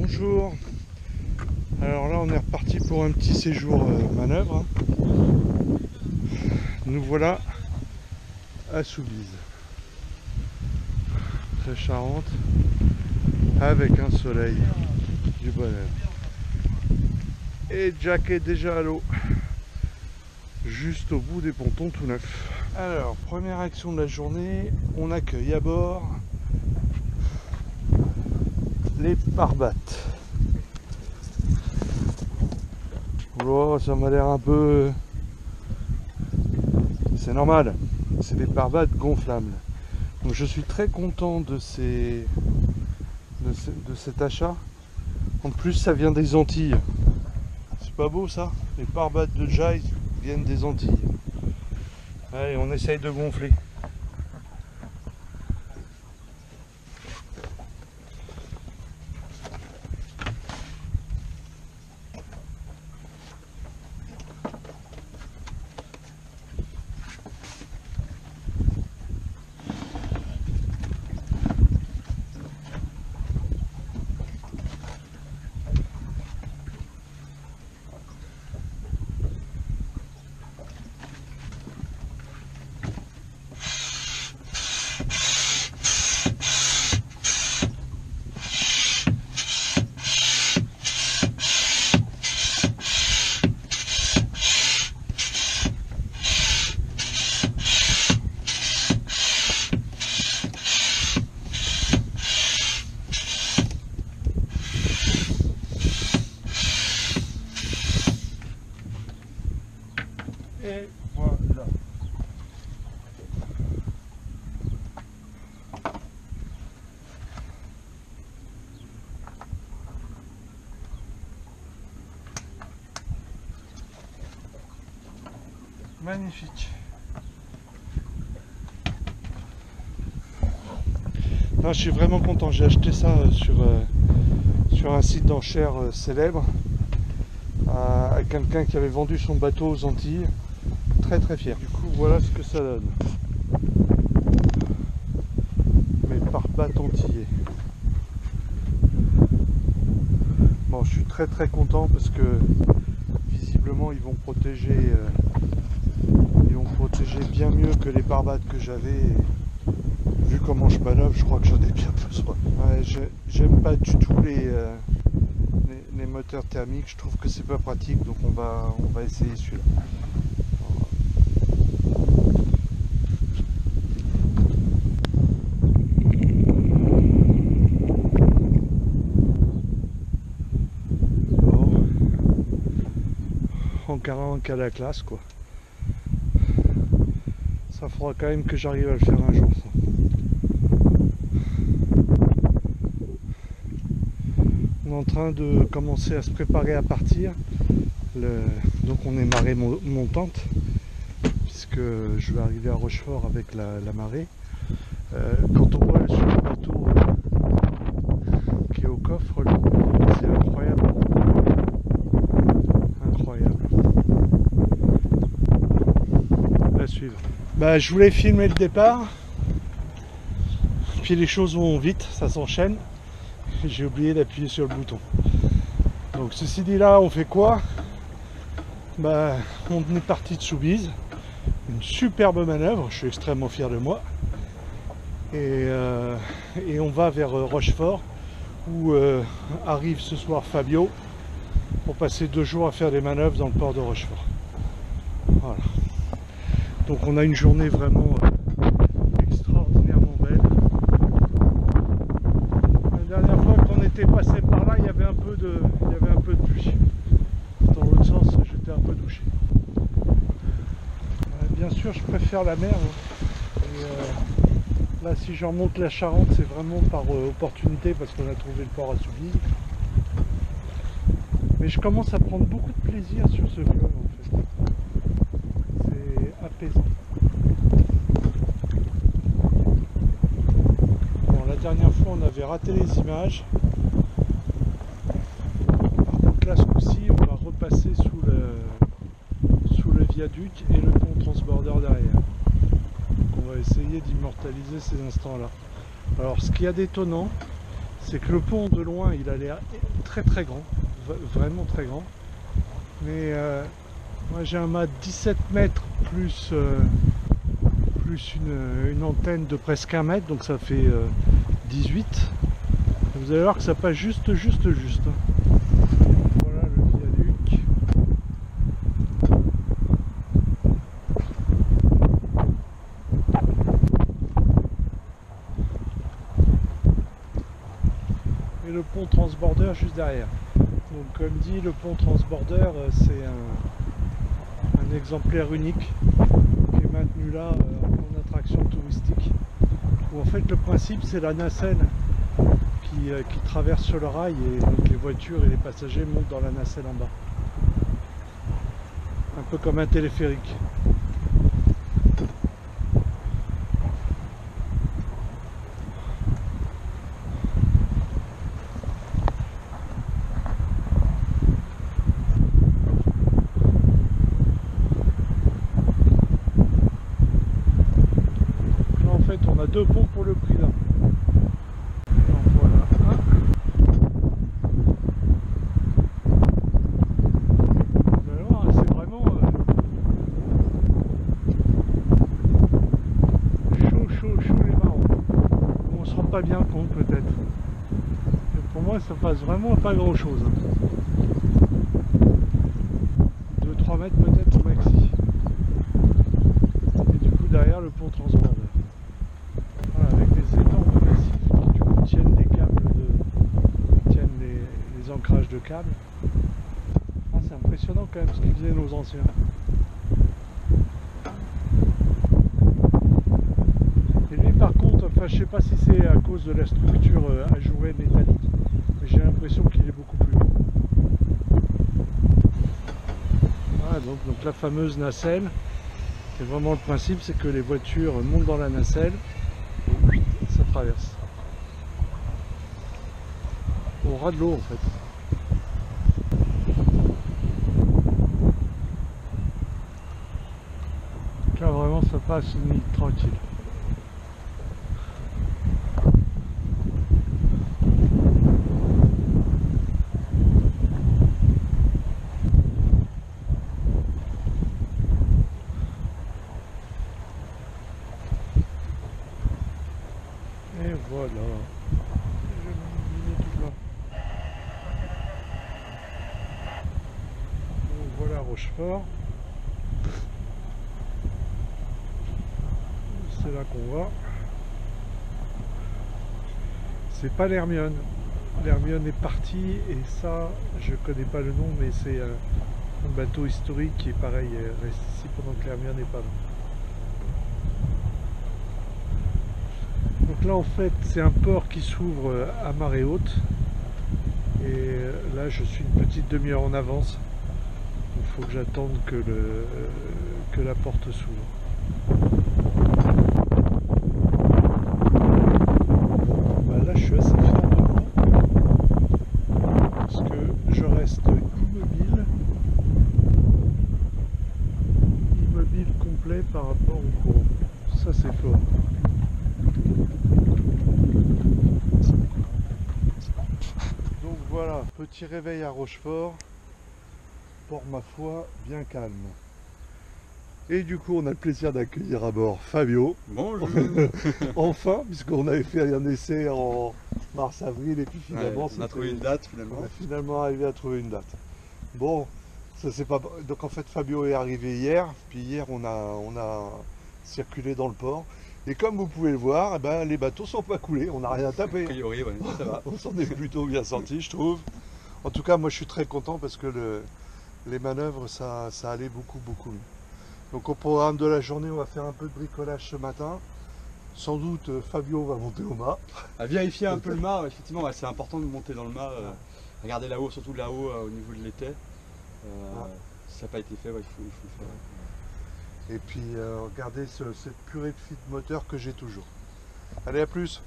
bonjour. Alors là on est reparti pour un petit séjour manœuvre. Nous voilà à Soubise, très Charente, avec un soleil du bonheur. Et Jack est déjà à l'eau, juste au bout des pontons tout neufs. Alors, première action de la journée, on accueille à bord les parbattes. Oh, ça m'a l'air un peu... C'est normal, c'est des parbattes gonflables. Donc je suis très content de cet achat. En plus ça vient des Antilles. C'est pas beau ça? Les parbattes de Jaïs viennent des Antilles. Allez, on essaye de gonfler. Et voilà. Magnifique. Non, je suis vraiment content. J'ai acheté ça sur un site d'enchères célèbre à quelqu'un qui avait vendu son bateau aux Antilles. Très très fier. Du coup, voilà ce que ça donne. Mes parbattes antillais. Bon, je suis très très content parce que visiblement ils vont protéger bien mieux que les parbattes que j'avais. Vu comment je manœuvre, je crois que j'en ai bien besoin. Ouais, j'aime pas du tout les moteurs thermiques. Je trouve que c'est pas pratique, donc on va essayer celui-là. Encore un cas de la classe, quoi. Ça faudra quand même que j'arrive à le faire un jour, ça. On est en train de commencer à se préparer à partir. Donc on est marée montante, puisque je vais arriver à Rochefort avec la marée. Quand on voit sur le bateau qui est au coffre, c'est incroyable. Incroyable. À suivre. Bah, je voulais filmer le départ, puis les choses vont vite, ça s'enchaîne. J'ai oublié d'appuyer sur le bouton. Donc ceci dit, là on fait quoi? Bah, on est parti de Soubise, une superbe manœuvre, je suis extrêmement fier de moi. Et on va vers Rochefort, où arrive ce soir Fabio pour passer 2 jours à faire des manœuvres dans le port de Rochefort. Voilà. Donc on a une journée vraiment extraordinairement belle. La dernière fois qu'on était passé par là, il y avait un peu de pluie. Dans l'autre sens, j'étais un peu douché. Bien sûr, je préfère la mer. Et, là, si je remonte la Charente, c'est vraiment par opportunité parce qu'on a trouvé le port à Soubise. Mais je commence à prendre beaucoup de plaisir sur ce fleuve en fait. C'est apaisant. Bon, la dernière fois on avait raté les images. Par contre là ce coup-ci on va repasser sous le viaduc et le pont transborder derrière. Donc on va essayer d'immortaliser ces instants là. Alors ce qui est d'étonnant, c'est que le pont de loin il a l'air très très grand, vraiment très grand. Mais moi j'ai un mât de 17 mètres plus, plus une antenne de presque 1 mètre, donc ça fait 18. Et vous allez voir que ça passe juste. Voilà le viaduc. Et le pont transborder juste derrière. Donc comme dit, le pont transborder c'est un exemplaire unique qui est maintenu là en attraction touristique. Où en fait le principe c'est la nacelle qui traverse sur le rail et donc les voitures et les passagers montent dans la nacelle en bas. Un peu comme un téléphérique. Là en fait on a 2 ponts pour le prix là. Pas bien compte peut-être. Pour moi ça passe vraiment pas grand chose. 2-3 mètres peut-être au maxi. Et du coup derrière le pont transborder. Voilà, avec des énormes massifs qui du coup tiennent les câbles tiennent les ancrages de câbles. Ah, c'est impressionnant quand même ce qu'ils faisaient nos anciens. Par contre, enfin, je sais pas si c'est à cause de la structure ajourée métallique, mais j'ai l'impression qu'il est beaucoup plus long. Voilà, donc la fameuse nacelle, c'est vraiment le principe, c'est que les voitures montent dans la nacelle et ça traverse. Au ras de l'eau en fait. Donc là vraiment ça passe une nuit tranquille. Et voilà, je vais tout là. Donc voilà Rochefort. C'est là qu'on va. C'est pas l'Hermione. L'Hermione est partie et ça, je connais pas le nom, mais c'est un bateau historique qui est pareil, reste ici pendant que l'Hermione n'est pas là. Donc là en fait c'est un port qui s'ouvre à marée haute et là je suis une petite demi-heure en avance. Il faut que j'attende que la porte s'ouvre. Bah là je suis assez fier de moi parce que je reste immobile complet par rapport au courant. Ça c'est fort. Donc voilà, petit réveil à Rochefort, port ma foi bien calme. Et du coup on a le plaisir d'accueillir à bord Fabio. Bonjour. Enfin, puisqu'on avait fait un essai en mars-avril et puis finalement on a trouvé une date finalement. On a finalement arrivé à trouver une date. Bon, ça c'est pas. Donc en fait Fabio est arrivé hier, puis hier on a circulé dans le port. Et comme vous pouvez le voir, eh ben, les bateaux sont pas coulés, on n'a rien tapé. A priori, ouais, ça va. On s'en est plutôt bien sorti, je trouve. En tout cas, moi je suis très content parce que les manœuvres, ça allait beaucoup mieux. Donc au programme de la journée, on va faire un peu de bricolage ce matin. Sans doute Fabio va monter au mât. À vérifier un peu le mât, effectivement, ouais, c'est important de monter dans le mât. Regardez là-haut, surtout là-haut au niveau de l'étai. Si ça n'a pas été fait, ouais, il faut le faire. Et puis regardez cette purée de fit moteur que j'ai toujours. Allez, à plus!